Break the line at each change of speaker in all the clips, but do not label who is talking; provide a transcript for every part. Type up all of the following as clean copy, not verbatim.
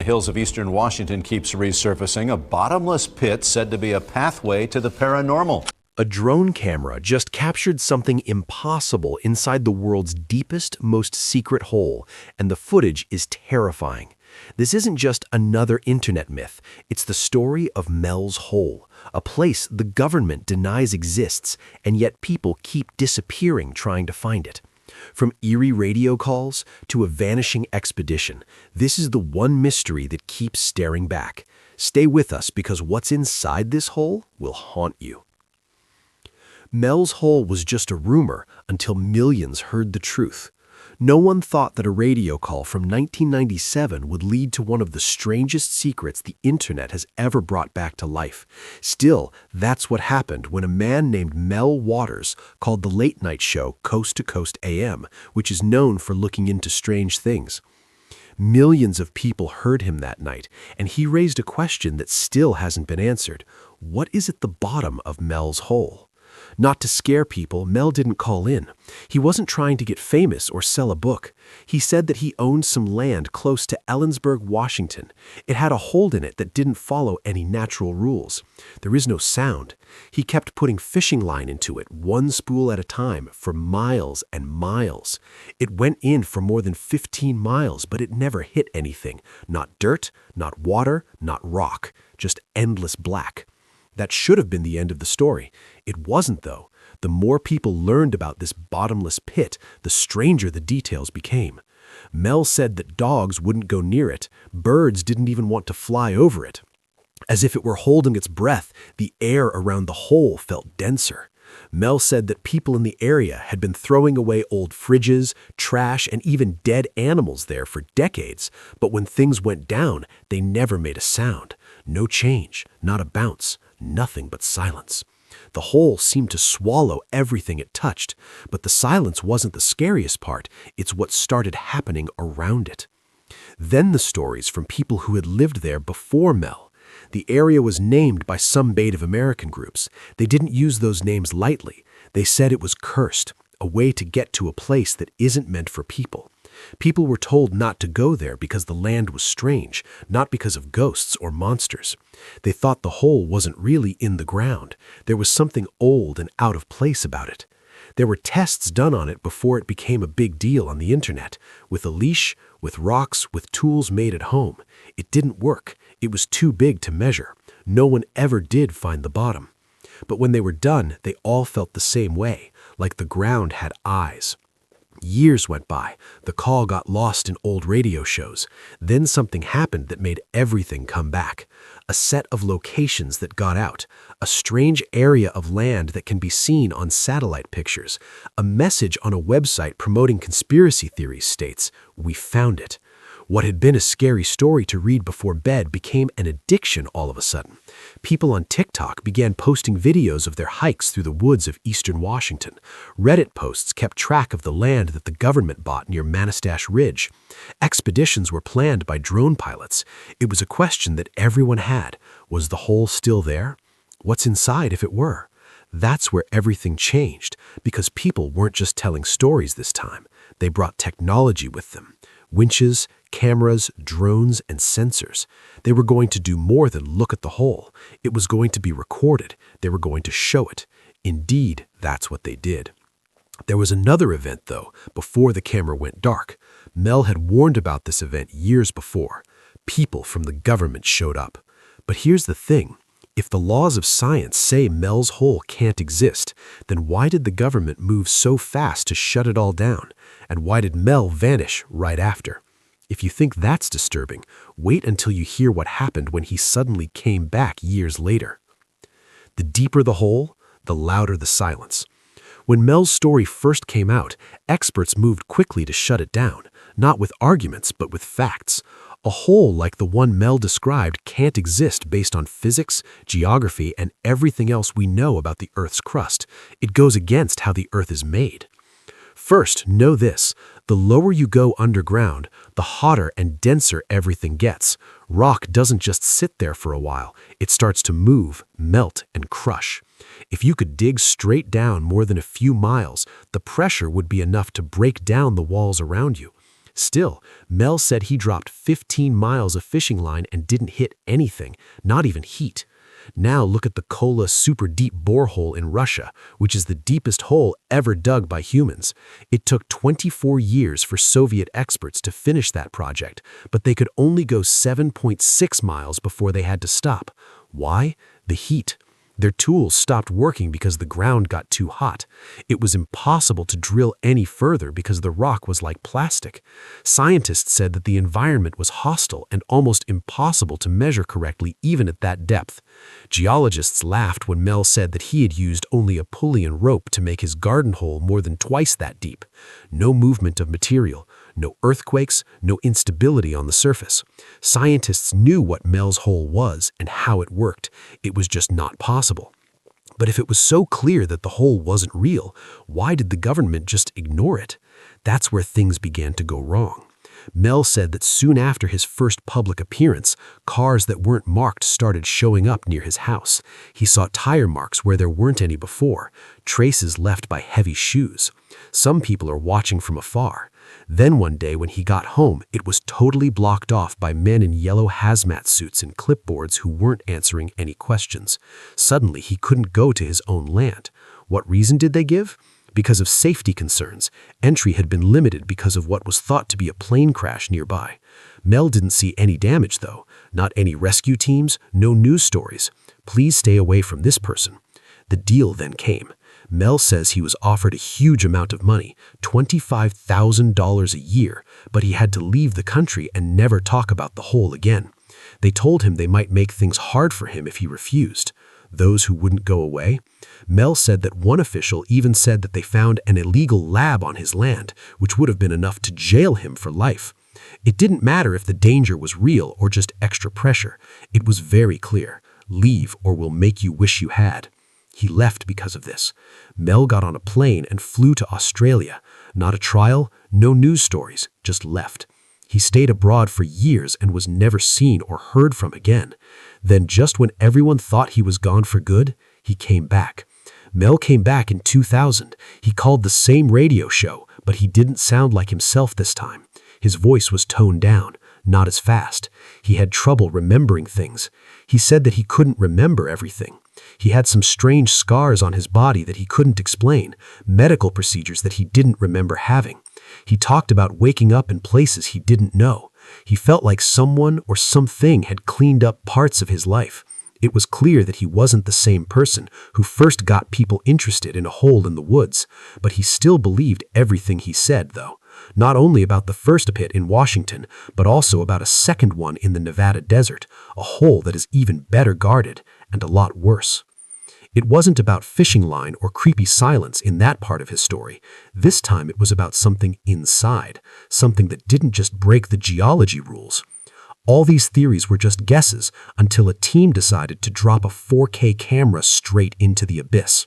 The hills of eastern Washington keeps resurfacing, a bottomless pit said to be a pathway to the paranormal.
A drone camera just captured something impossible inside the world's deepest, most secret hole, and the footage is terrifying. This isn't just another internet myth. It's the story of Mel's Hole, a place the government denies exists, and yet people keep disappearing trying to find it. From eerie radio calls to a vanishing expedition, this is the one mystery that keeps staring back. Stay with us because what's inside this hole will haunt you. Mel's Hole was just a rumor until millions heard the truth. No one thought that a radio call from 1997 would lead to one of the strangest secrets the internet has ever brought back to life. Still, that's what happened when a man named Mel Waters called the late-night show Coast to Coast AM, which is known for looking into strange things. Millions of people heard him that night, and he raised a question that still hasn't been answered. What is at the bottom of Mel's Hole? Not to scare people, Mel didn't call in. He wasn't trying to get famous or sell a book. He said that he owned some land close to Ellensburg, Washington. It had a hold in it that didn't follow any natural rules. There is no sound. He kept putting fishing line into it, one spool at a time, for miles and miles. It went in for more than 15 miles, but it never hit anything. Not dirt, not water, not rock, just endless black. That should have been the end of the story. It wasn't, though. The more people learned about this bottomless pit, the stranger the details became. Mel said that dogs wouldn't go near it. Birds didn't even want to fly over it. As if it were holding its breath, the air around the hole felt denser. Mel said that people in the area had been throwing away old fridges, trash, and even dead animals there for decades, but when things went down, they never made a sound. No change, not a bounce, nothing but silence. The hole seemed to swallow everything it touched, but the silence wasn't the scariest part. It's what started happening around it. Then the stories from people who had lived there before Mel. The area was named by some Native American groups. They didn't use those names lightly. They said it was cursed, a way to get to a place that isn't meant for people. People were told not to go there because the land was strange, not because of ghosts or monsters. They thought the hole wasn't really in the ground. There was something old and out of place about it. There were tests done on it before it became a big deal on the internet, with a leash, with rocks, with tools made at home. It didn't work. It was too big to measure. No one ever did find the bottom. But when they were done, they all felt the same way, like the ground had eyes. Years went by. The call got lost in old radio shows. Then something happened that made everything come back. A set of locations that got out. A strange area of land that can be seen on satellite pictures. A message on a website promoting conspiracy theories states, "We found it." What had been a scary story to read before bed became an addiction all of a sudden. People on TikTok began posting videos of their hikes through the woods of eastern Washington. Reddit posts kept track of the land that the government bought near Manistash Ridge. Expeditions were planned by drone pilots. It was a question that everyone had. Was the hole still there? What's inside if it were? That's where everything changed, because people weren't just telling stories this time. They brought technology with them. Winches, cameras, drones, and sensors. They were going to do more than look at the hole. It was going to be recorded. They were going to show it. Indeed, that's what they did. There was another event, though, before the camera went dark. Mel had warned about this event years before. People from the government showed up. But here's the thing. If the laws of science say Mel's Hole can't exist, then why did the government move so fast to shut it all down? And why did Mel vanish right after? If you think that's disturbing, wait until you hear what happened when he suddenly came back years later. The deeper the hole, the louder the silence. When Mel's story first came out, experts moved quickly to shut it down, not with arguments, but with facts. A hole like the one Mel described can't exist based on physics, geography, and everything else we know about the Earth's crust. It goes against how the Earth is made. First, know this. The lower you go underground, the hotter and denser everything gets. Rock doesn't just sit there for a while. It starts to move, melt, and crush. If you could dig straight down more than a few miles, the pressure would be enough to break down the walls around you. Still, Mel said he dropped 15 miles of fishing line and didn't hit anything, not even heat. Now look at the Kola super deep borehole in Russia, which is the deepest hole ever dug by humans. It took 24 years for Soviet experts to finish that project, but they could only go 7.6 miles before they had to stop. Why? The heat. Their tools stopped working because the ground got too hot. It was impossible to drill any further because the rock was like plastic. Scientists said that the environment was hostile and almost impossible to measure correctly even at that depth. Geologists laughed when Mel said that he had used only a pulley and rope to make his garden hole more than twice that deep. No movement of material, no earthquakes, no instability on the surface. Scientists knew what Mel's hole was and how it worked. It was just not possible. But if it was so clear that the hole wasn't real, why did the government just ignore it? That's where things began to go wrong. Mel said that soon after his first public appearance, cars that weren't marked started showing up near his house. He saw tire marks where there weren't any before, traces left by heavy shoes. Some people are watching from afar. Then one day when he got home, it was totally blocked off by men in yellow hazmat suits and clipboards who weren't answering any questions. Suddenly, he couldn't go to his own land. What reason did they give? Because of safety concerns. Entry had been limited because of what was thought to be a plane crash nearby. Mel didn't see any damage, though. Not any rescue teams, no news stories. Please stay away from this person. The deal then came. Mel says he was offered a huge amount of money, $25,000 a year, but he had to leave the country and never talk about the hole again. They told him they might make things hard for him if he refused. Those who wouldn't go away? Mel said that one official even said that they found an illegal lab on his land, which would have been enough to jail him for life. It didn't matter if the danger was real or just extra pressure. It was very clear. Leave or we'll make you wish you had. He left because of this. Mel got on a plane and flew to Australia. Not a trial, no news stories, just left. He stayed abroad for years and was never seen or heard from again. Then just when everyone thought he was gone for good, he came back. Mel came back in 2000. He called the same radio show, but he didn't sound like himself this time. His voice was toned down, not as fast. He had trouble remembering things. He said that he couldn't remember everything. He had some strange scars on his body that he couldn't explain, medical procedures that he didn't remember having. He talked about waking up in places he didn't know. He felt like someone or something had cleaned up parts of his life. It was clear that he wasn't the same person who first got people interested in a hole in the woods, but he still believed everything he said, though. Not only about the first pit in Washington, but also about a second one in the Nevada desert, a hole that is even better guarded and a lot worse. It wasn't about fishing line or creepy silence in that part of his story. This time it was about something inside, something that didn't just break the geology rules. All these theories were just guesses until a team decided to drop a 4K camera straight into the abyss.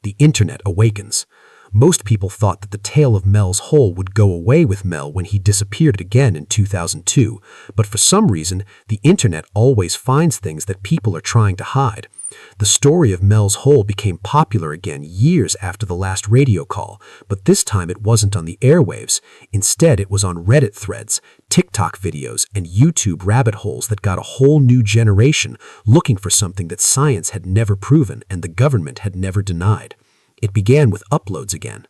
The internet awakens. Most people thought that the tale of Mel's hole would go away with Mel when he disappeared again in 2002, but for some reason, the internet always finds things that people are trying to hide. The story of Mel's hole became popular again years after the last radio call, but this time it wasn't on the airwaves. Instead, it was on Reddit threads, TikTok videos, and YouTube rabbit holes that got a whole new generation looking for something that science had never proven and the government had never denied. It began with uploads again.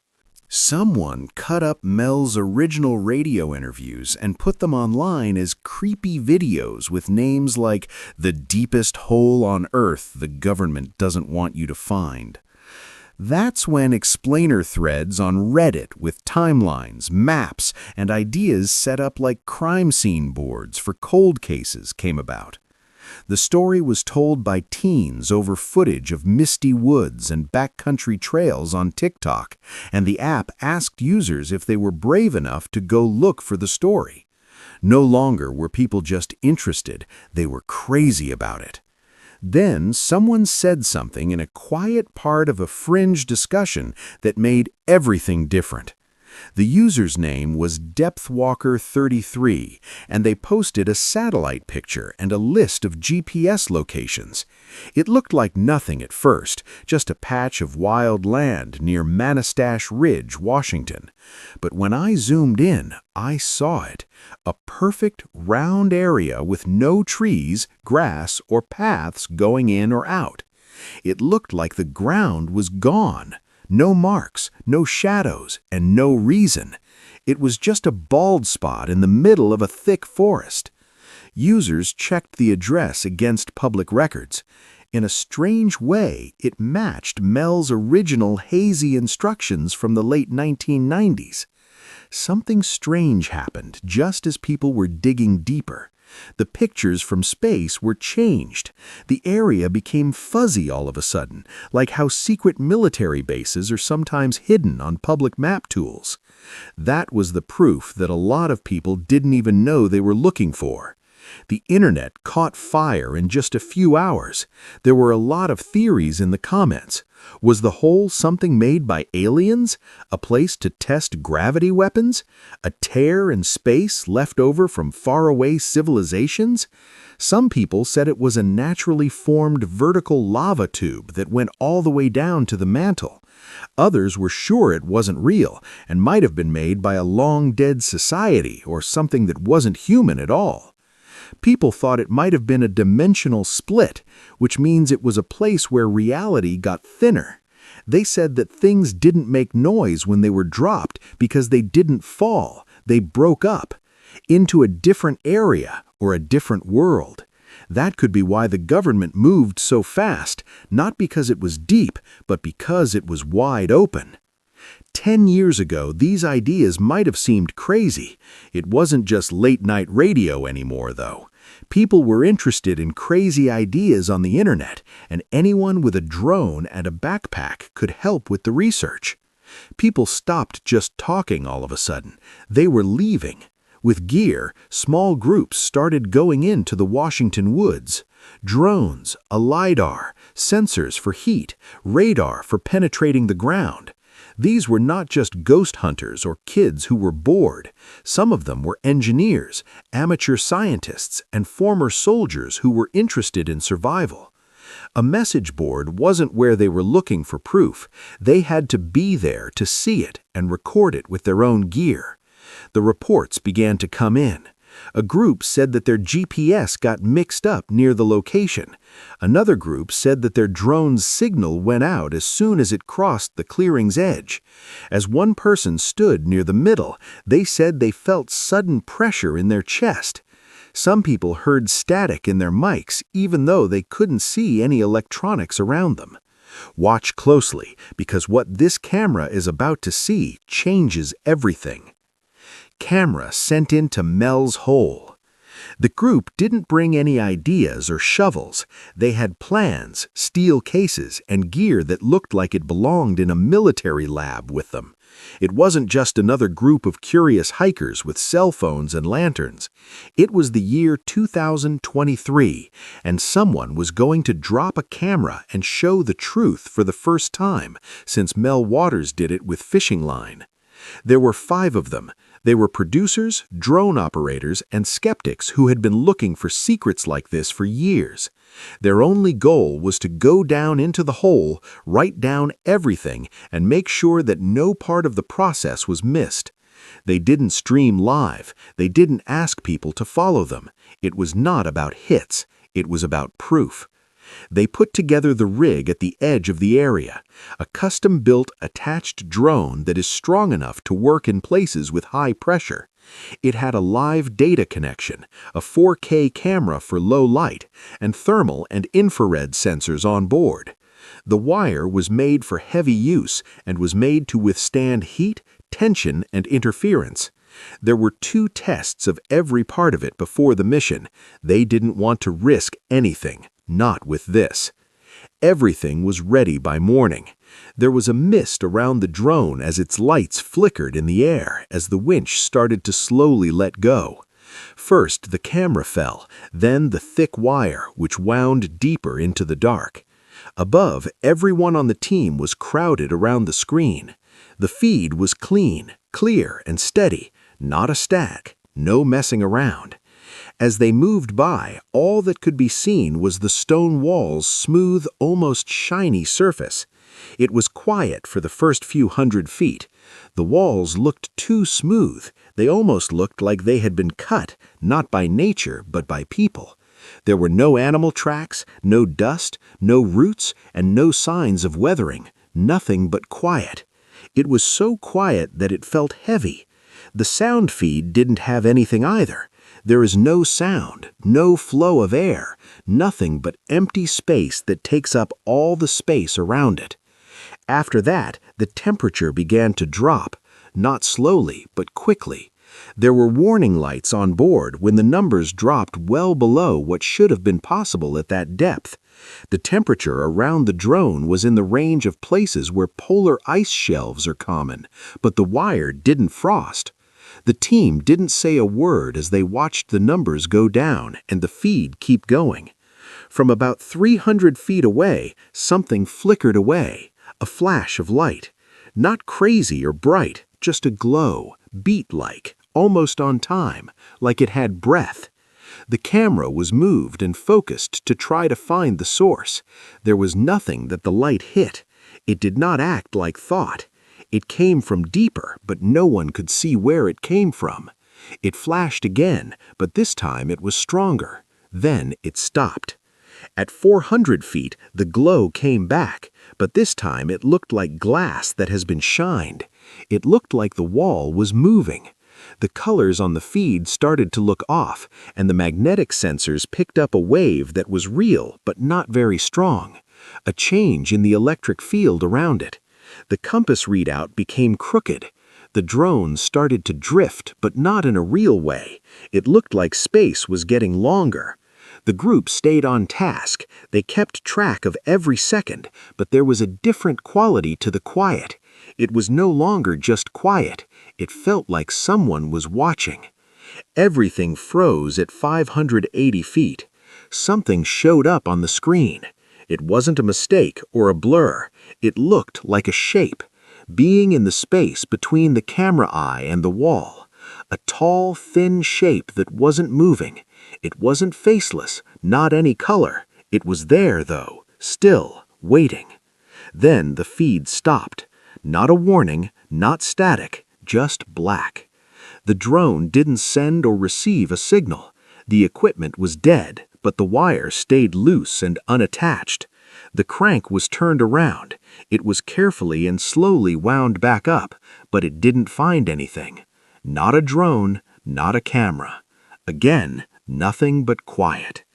Someone cut up Mel's original radio interviews and put them online as creepy videos with names like "The Deepest Hole on Earth the Government Doesn't Want You to Find." That's when explainer threads on Reddit with timelines, maps, and ideas set up like crime scene boards for cold cases came about. The story was told by teens over footage of misty woods and backcountry trails on TikTok, and the app asked users if they were brave enough to go look for the story. No longer were people just interested, they were crazy about it. Then someone said something in a quiet part of a fringe discussion that made everything different. The user's name was DepthWalker33, and they posted a satellite picture and a list of GPS locations. It looked like nothing at first, just a patch of wild land near Manistash Ridge, Washington. But when I zoomed in, I saw it. A perfect, round area with no trees, grass, or paths going in or out. It looked like the ground was gone. No marks, no shadows, and no reason. It was just a bald spot in the middle of a thick forest. Users checked the address against public records. In a strange way, it matched Mel's original hazy instructions from the late 1990s. Something strange happened just as people were digging deeper. The pictures from space were changed. The area became fuzzy all of a sudden, like how secret military bases are sometimes hidden on public map tools. That was the proof that a lot of people didn't even know they were looking for. The internet caught fire in just a few hours. There were a lot of theories in the comments. Was the hole something made by aliens? A place to test gravity weapons? A tear in space left over from faraway civilizations? Some people said it was a naturally formed vertical lava tube that went all the way down to the mantle. Others were sure it wasn't real and might have been made by a long-dead society or something that wasn't human at all. People thought it might have been a dimensional split, which means it was a place where reality got thinner. They said that things didn't make noise when they were dropped because they didn't fall, they broke up into a different area or a different world. That could be why the government moved so fast, not because it was deep, but because it was wide open. 10 years ago, these ideas might have seemed crazy. It wasn't just late-night radio anymore, though. People were interested in crazy ideas on the internet, and anyone with a drone and a backpack could help with the research. People stopped just talking all of a sudden. They were leaving. With gear, small groups started going into the Washington woods. Drones, a LiDAR, sensors for heat, radar for penetrating the ground. These were not just ghost hunters or kids who were bored. Some of them were engineers, amateur scientists, and former soldiers who were interested in survival. A message board wasn't where they were looking for proof. They had to be there to see it and record it with their own gear. The reports began to come in. A group said that their GPS got mixed up near the location. Another group said that their drone's signal went out as soon as it crossed the clearing's edge. As one person stood near the middle, they said they felt sudden pressure in their chest. Some people heard static in their mics, even though they couldn't see any electronics around them. Watch closely, because what this camera is about to see changes everything. Camera sent into Mel's hole. The group didn't bring any ideas or shovels. They had plans, steel cases, and gear that looked like it belonged in a military lab with them. It wasn't just another group of curious hikers with cell phones and lanterns. It was the year 2023, and someone was going to drop a camera and show the truth for the first time, since Mel Waters did it with fishing line. There were 5 of them. They were producers, drone operators, and skeptics who had been looking for secrets like this for years. Their only goal was to go down into the hole, write down everything, and make sure that no part of the process was missed. They didn't stream live. They didn't ask people to follow them. It was not about hits. It was about proof. They put together the rig at the edge of the area, a custom-built attached drone that is strong enough to work in places with high pressure. It had a live data connection, a 4K camera for low light, and thermal and infrared sensors on board. The wire was made for heavy use and was made to withstand heat, tension, and interference. There were 2 tests of every part of it before the mission. They didn't want to risk anything. Not with this. Everything was ready by morning. There was a mist around the drone as its lights flickered in the air as the winch started to slowly let go. First, the camera fell, then the thick wire, which wound deeper into the dark. Above, everyone on the team was crowded around the screen. The feed was clean, clear, and steady, not a static, no messing around. As they moved by, all that could be seen was the stone wall's smooth, almost shiny surface. It was quiet for the first few 100 feet. The walls looked too smooth. They almost looked like they had been cut, not by nature, but by people. There were no animal tracks, no dust, no roots, and no signs of weathering. Nothing but quiet. It was so quiet that it felt heavy. The sound feed didn't have anything either. There is no sound, no flow of air, nothing but empty space that takes up all the space around it. After that, the temperature began to drop, not slowly, but quickly. There were warning lights on board when the numbers dropped well below what should have been possible at that depth. The temperature around the drone was in the range of places where polar ice shelves are common, but the wire didn't frost. The team didn't say a word as they watched the numbers go down and the feed keep going. From about 300 feet away, something flickered away, a flash of light. Not crazy or bright, just a glow, beat-like, almost on time, like it had breath. The camera was moved and focused to try to find the source. There was nothing that the light hit. It did not act like thought. It came from deeper, but no one could see where it came from. It flashed again, but this time it was stronger. Then it stopped. At 400 feet, the glow came back, but this time it looked like glass that has been shined. It looked like the wall was moving. The colors on the feed started to look off, and the magnetic sensors picked up a wave that was real but not very strong, a change in the electric field around it. The compass readout became crooked. The drone started to drift, but not in a real way. It looked like space was getting longer. The group stayed on task. They kept track of every second, but there was a different quality to the quiet. It was no longer just quiet. It felt like someone was watching. Everything froze at 580 feet. Something showed up on the screen. It wasn't a mistake or a blur. It looked like a shape, being in the space between the camera eye and the wall. A tall, thin shape that wasn't moving. It wasn't faceless, not any color. It was there, though, still, waiting. Then the feed stopped. Not a warning, not static, just black. The drone didn't send or receive a signal. The equipment was dead, but the wire stayed loose and unattached. The crank was turned around. It was carefully and slowly wound back up, but it didn't find anything. Not a drone, not a camera. Again, nothing but quiet.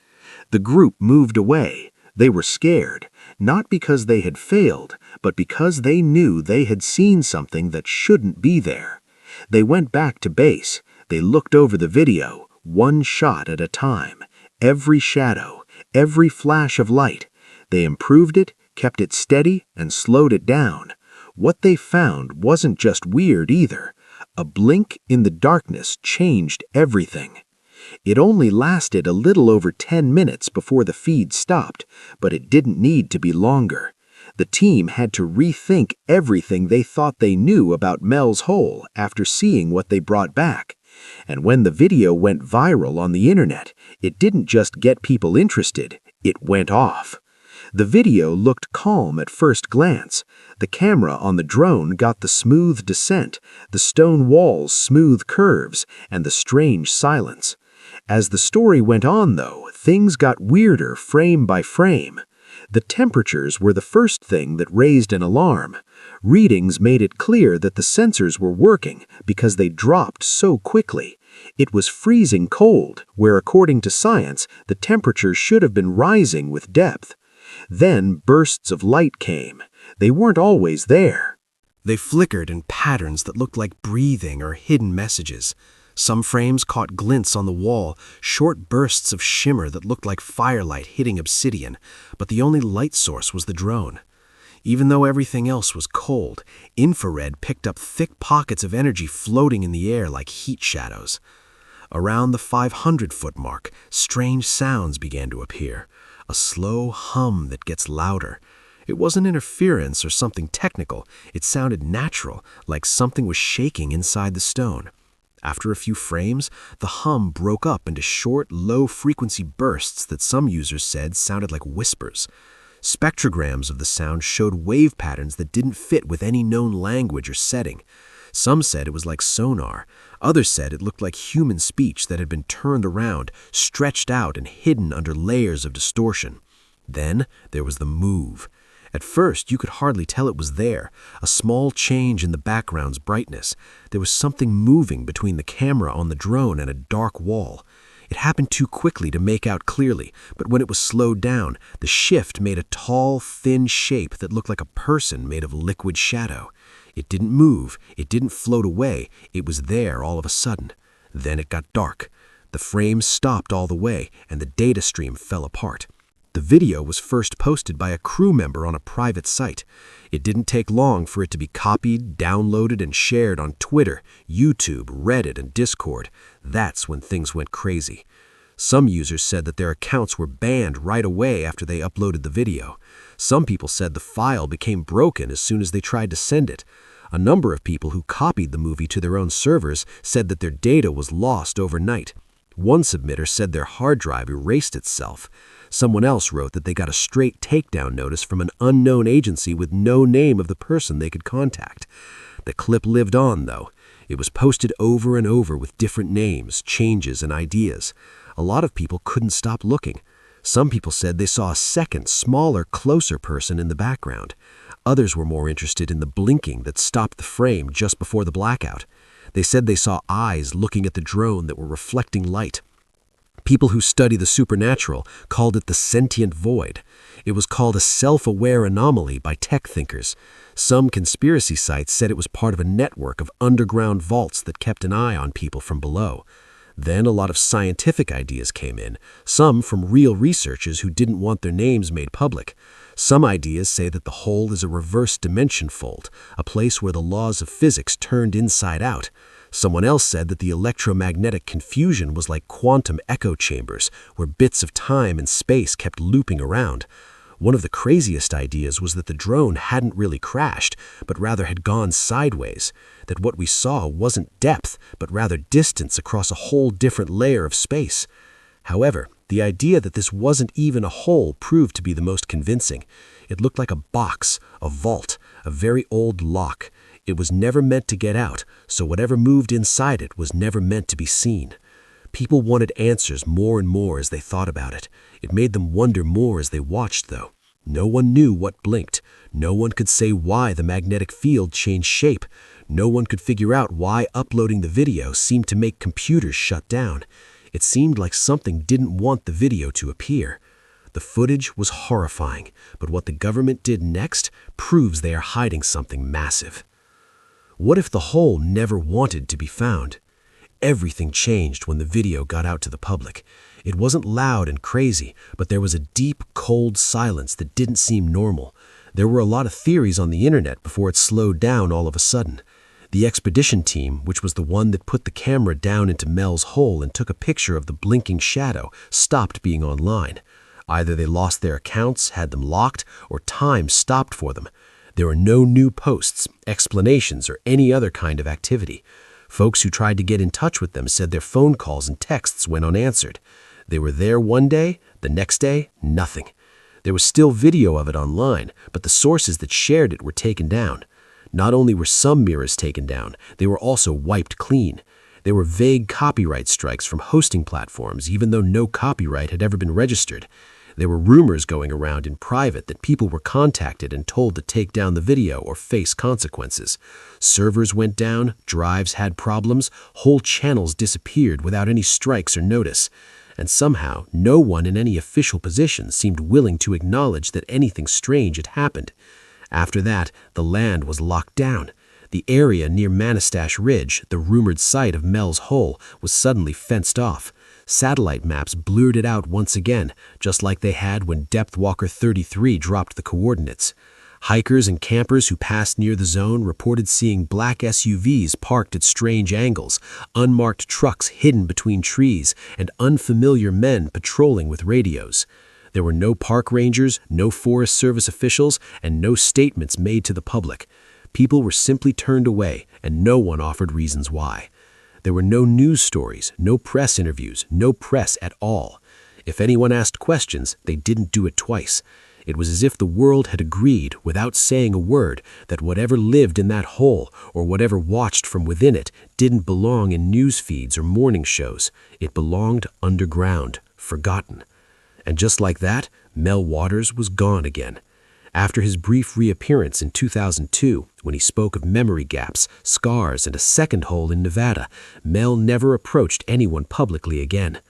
The group moved away. They were scared, not because they had failed, but because they knew they had seen something that shouldn't be there. They went back to base. They looked over the video, one shot at a time. Every shadow, every flash of light. They improved it, kept it steady, and slowed it down. What they found wasn't just weird either. A blink in the darkness changed everything. It only lasted a little over 10 minutes before the feed stopped, but it didn't need to be longer. The team had to rethink everything they thought they knew about Mel's Hole after seeing what they brought back. And when the video went viral on the internet, it didn't just get people interested, it went off. The video looked calm at first glance. The camera on the drone got the smooth descent, the stone wall's smooth curves, and the strange silence. As the story went on, though, things got weirder frame by frame. The temperatures were the first thing that raised an alarm. Readings made it clear that the sensors were working because they dropped so quickly. It was freezing cold, where according to science, the temperature should have been rising with depth. Then bursts of light came. They weren't always there.
They flickered in patterns that looked like breathing or hidden messages. Some frames caught glints on the wall, short bursts of shimmer that looked like firelight hitting obsidian, but the only light source was the drone. Even though everything else was cold, infrared picked up thick pockets of energy floating in the air like heat shadows. Around the 500-foot mark, strange sounds began to appear, a slow hum that gets louder. It wasn't interference or something technical. It sounded natural, like something was shaking inside the stone. After a few frames, the hum broke up into short, low-frequency bursts that some users said sounded like whispers. Spectrograms of the sound showed wave patterns that didn't fit with any known language or setting. Some said it was like sonar. Others said it looked like human speech that had been turned around, stretched out, and hidden under layers of distortion. Then there was the move. At first, you could hardly tell it was there, a small change in the background's brightness. There was something moving between the camera on the drone and a dark wall. It happened too quickly to make out clearly, but when it was slowed down, the shift made a tall, thin shape that looked like a person made of liquid shadow. It didn't move, it didn't float away, it was there all of a sudden. Then it got dark. The frames stopped all the way, and the data stream fell apart. The video was first posted by a crew member on a private site. It didn't take long for it to be copied, downloaded, and shared on Twitter, YouTube, Reddit, and Discord. That's when things went crazy. Some users said that their accounts were banned right away after they uploaded the video. Some people said the file became broken as soon as they tried to send it. A number of people who copied the movie to their own servers said that their data was lost overnight. One submitter said their hard drive erased itself. Someone else wrote that they got a straight takedown notice from an unknown agency with no name of the person they could contact. The clip lived on, though. It was posted over and over with different names, changes, and ideas. A lot of people couldn't stop looking. Some people said they saw a second, smaller, closer person in the background. Others were more interested in the blinking that stopped the frame just before the blackout. They said they saw eyes looking at the drone that were reflecting light. People who study the supernatural called it the sentient void. It was called a self-aware anomaly by tech thinkers. Some conspiracy sites said it was part of a network of underground vaults that kept an eye on people from below. Then a lot of scientific ideas came in, some from real researchers who didn't want their names made public. Some ideas say that the hole is a reverse dimension fold, a place where the laws of physics turned inside out. Someone else said that the electromagnetic confusion was like quantum echo chambers, where bits of time and space kept looping around. One of the craziest ideas was that the drone hadn't really crashed, but rather had gone sideways, that what we saw wasn't depth, but rather distance across a whole different layer of space. However, the idea that this wasn't even a hole proved to be the most convincing. It looked like a box, a vault, a very old lock. It was never meant to get out, so whatever moved inside it was never meant to be seen. People wanted answers more and more as they thought about it. It made them wonder more as they watched, though. No one knew what blinked. No one could say why the magnetic field changed shape. No one could figure out why uploading the video seemed to make computers shut down. It seemed like something didn't want the video to appear. The footage was horrifying, but what the government did next proves they are hiding something massive. What if the hole never wanted to be found? Everything changed when the video got out to the public. It wasn't loud and crazy, but there was a deep, cold silence that didn't seem normal. There were a lot of theories on the internet before it slowed down all of a sudden. The expedition team, which was the one that put the camera down into Mel's hole and took a picture of the blinking shadow, stopped being online. Either they lost their accounts, had them locked, or time stopped for them. There were no new posts, explanations, or any other kind of activity. Folks who tried to get in touch with them said their phone calls and texts went unanswered. They were there one day, the next day, nothing. There was still video of it online, but the sources that shared it were taken down. Not only were some mirrors taken down, they were also wiped clean. There were vague copyright strikes from hosting platforms, even though no copyright had ever been registered. There were rumors going around in private that people were contacted and told to take down the video or face consequences. Servers went down, drives had problems, whole channels disappeared without any strikes or notice. And somehow, no one in any official position seemed willing to acknowledge that anything strange had happened. After that, the land was locked down. The area near Manistash Ridge, the rumored site of Mel's hole, was suddenly fenced off. Satellite maps blurred it out once again, just like they had when Depth Walker 33 dropped the coordinates. Hikers and campers who passed near the zone reported seeing black SUVs parked at strange angles, unmarked trucks hidden between trees, and unfamiliar men patrolling with radios. There were no park rangers, no Forest Service officials, and no statements made to the public. People were simply turned away, and no one offered reasons why. There were no news stories, no press interviews, no press at all. If anyone asked questions, they didn't do it twice. It was as if the world had agreed, without saying a word, that whatever lived in that hole, or whatever watched from within it, didn't belong in news feeds or morning shows. It belonged underground, forgotten. And just like that, Mel Waters was gone again. After his brief reappearance in 2002, when he spoke of memory gaps, scars, and a second hole in Nevada, Mel never approached anyone publicly again.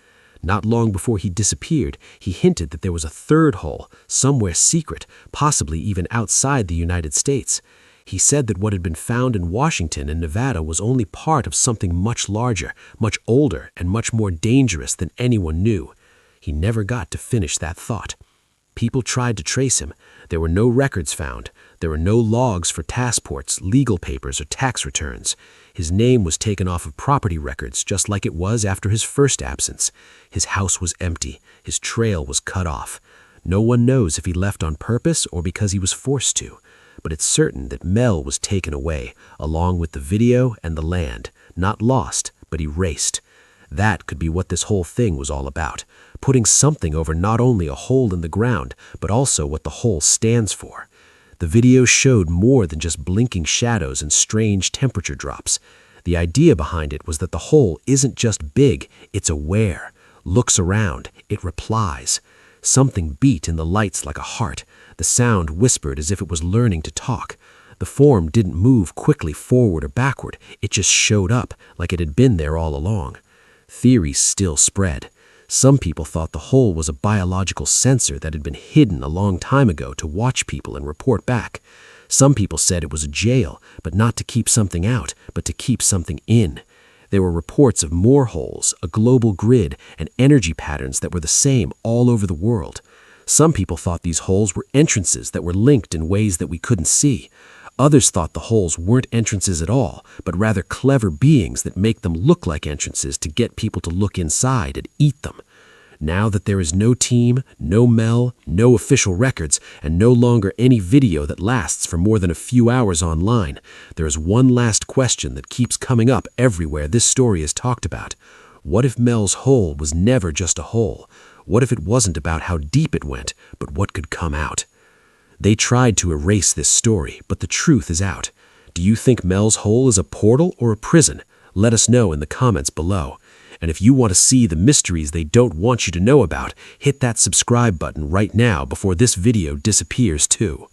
Not long before he disappeared, he hinted that there was a third hole, somewhere secret, possibly even outside the United States. He said that what had been found in Washington and Nevada was only part of something much larger, much older, and much more dangerous than anyone knew. He never got to finish that thought. People tried to trace him. There were no records found. There were no logs for passports, legal papers, or tax returns. His name was taken off of property records just like it was after his first absence. His house was empty. His trail was cut off. No one knows if he left on purpose or because he was forced to. But it's certain that Mel was taken away, along with the video and the land. Not lost, but erased. That could be what this whole thing was all about. Putting something over not only a hole in the ground, but also what the hole stands for. The video showed more than just blinking shadows and strange temperature drops. The idea behind it was that the hole isn't just big, it's aware. Looks around, it replies. Something beat in the lights like a heart. The sound whispered as if it was learning to talk. The form didn't move quickly forward or backward. It just showed up, like it had been there all along. Theories still spread. Some people thought the hole was a biological sensor that had been hidden a long time ago to watch people and report back. Some people said it was a jail, but not to keep something out, but to keep something in. There were reports of more holes, a global grid, and energy patterns that were the same all over the world. Some people thought these holes were entrances that were linked in ways that we couldn't see. Others thought the holes weren't entrances at all, but rather clever beings that make them look like entrances to get people to look inside and eat them. Now that there is no team, no Mel, no official records, and no longer any video that lasts for more than a few hours online, there is one last question that keeps coming up everywhere this story is talked about. What if Mel's hole was never just a hole? What if it wasn't about how deep it went, but what could come out? They tried to erase this story, but the truth is out. Do you think Mel's hole is a portal or a prison? Let us know in the comments below. And if you want to see the mysteries they don't want you to know about, hit that subscribe button right now before this video disappears too.